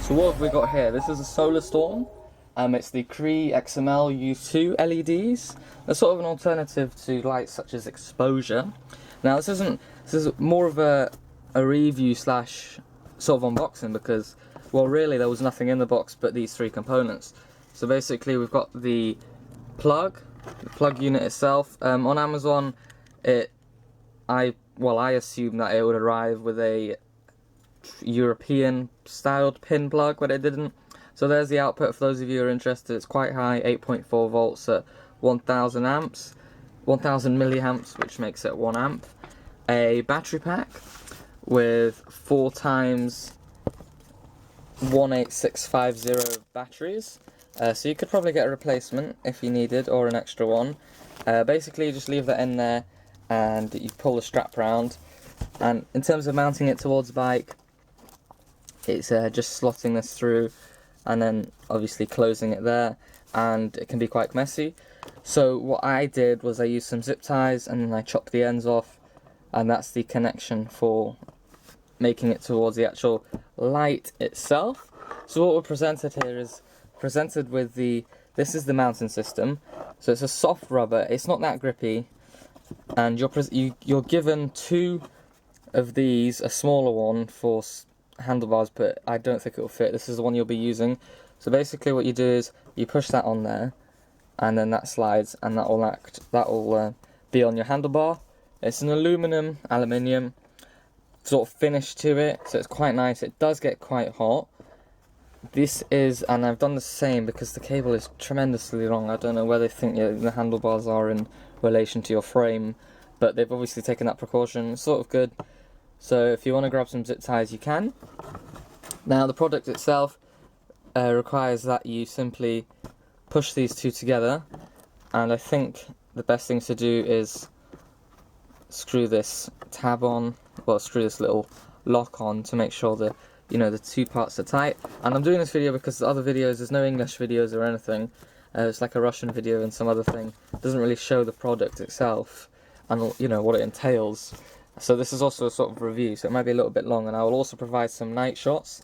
So what have we got here? This is a Solarstorm. It's the Cree Xml U2 LEDs. They're sort of an alternative to lights such as exposure. Now this is more of a review slash sort of unboxing because, well, really there was nothing in the box but these three components. So basically we've got the plug unit itself. On Amazon, I assumed that it would arrive with a European styled pin plug, but it didn't. So there's the output for those of you who are interested. It's quite high, 8.4 volts at 1000 milliamps, which makes it 1 amp. A battery pack with 4 times 18650 batteries. So you could probably get a replacement if you needed, or an extra one. Basically you just leave that in there and you pull the strap around. And in terms of mounting it towards the bike, it's just slotting this through and then obviously closing it there, and it can be quite messy. So what I did was I used some zip ties and then I chopped the ends off, and that's the connection for making it towards the actual light itself. So what we're presented here is presented with this is the mounting system. So it's a soft rubber, it's not that grippy, and you're given 2 of these, a smaller one for handlebars, but I don't think it will fit. This is the one you'll be using. So basically what you do is you push that on there, and then that slides, and that will be on your handlebar. It's an aluminium sort of finish to it, so it's quite nice. It does get quite hot. This is, and I've done the same because the cable is tremendously long. I don't know where they think the handlebars are in relation to your frame, but they've obviously taken that precaution. It's sort of good. So if you want to grab some zip ties, you can. Now the product itself requires that you simply push these 2 together, and I think the best thing to do is screw this tab on, well, screw this little lock on to make sure that, you know, the 2 parts are tight. And I'm doing this video because the other videos, there's no English videos or anything. It's like a Russian video and some other thing. It doesn't really show the product itself and, you know, what it entails. So this is also a sort of review, so it might be a little bit long, and I will also provide some night shots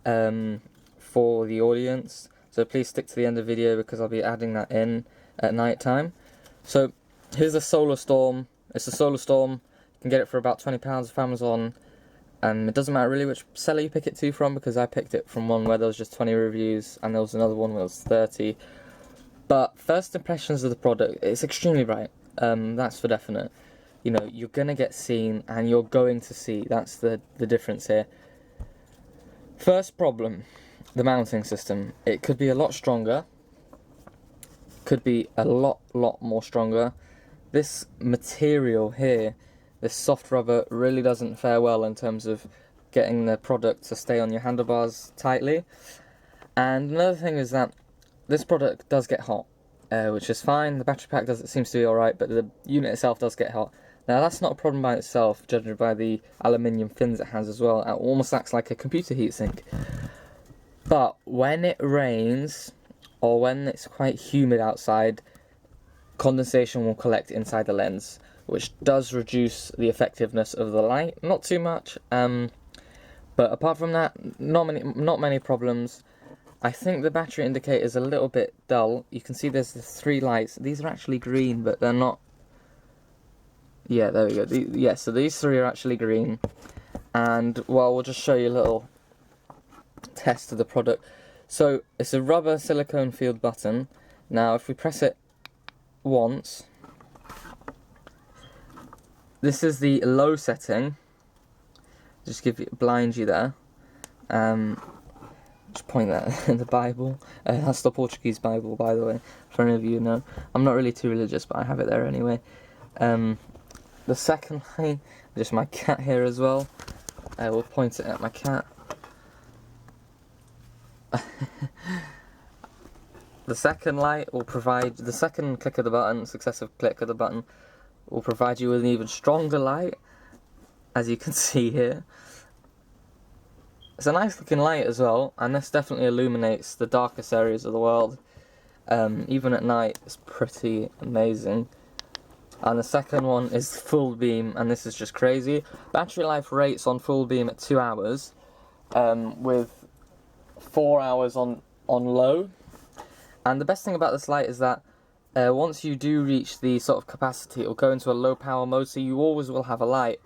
for the audience. So please stick to the end of the video because I'll be adding that in at night time. So here's the Solarstorm. It's a Solarstorm. You can get it for about £20 off Amazon. It doesn't matter really which seller you pick it to from, because I picked it from one where there was just 20 reviews and there was another one where there was 30. But first impressions of the product, it's extremely bright. That's for definite. You know, you're going to get seen and you're going to see. That's the difference here. First problem, the mounting system. It could be a lot stronger. Could be a lot more stronger. This material here, this soft rubber, really doesn't fare well in terms of getting the product to stay on your handlebars tightly. And another thing is that this product does get hot, which is fine. The battery pack seems to be alright, but the unit itself does get hot. Now that's not a problem by itself, judging by the aluminium fins it has as well. It almost acts like a computer heatsink. But when it rains, or when it's quite humid outside, condensation will collect inside the lens, which does reduce the effectiveness of the light. Not too much, but apart from that, not many problems. I think the battery indicator is a little bit dull. You can see there's the 3 lights. These are actually green, but they're not. Yeah, there we go. Yeah, so these 3 are actually green. And, well, we'll just show you a little test of the product. So, it's a rubber silicone field button. Now, if we press it once, this is the low setting. Just blind you there. Just point that in the Bible. That's the Portuguese Bible, by the way, for any of you who know. I'm not really too religious, but I have it there anyway. The second line, just my cat here as well. We'll point it at my cat. The second light will provide, the second click of the button, successive click of the button, will provide you with an even stronger light, as you can see here. It's a nice looking light as well, and this definitely illuminates the darkest areas of the world. Even at night, it's pretty amazing. And the second one is full beam, and this is just crazy. Battery life rates on full beam at 2 hours, with 4 hours on low. And the best thing about this light is that once you do reach the sort of capacity, it will go into a low power mode, so you always will have a light,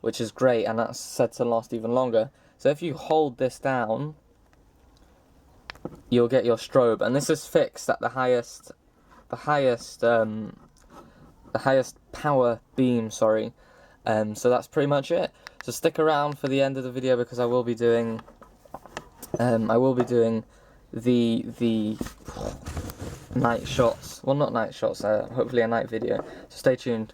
which is great, and that's said to last even longer. So if you hold this down, you'll get your strobe, and this is fixed at the highest power beam, sorry. So that's pretty much it. So stick around for the end of the video, because I will be doing the night shots. Well, not night shots, hopefully a night video. So stay tuned.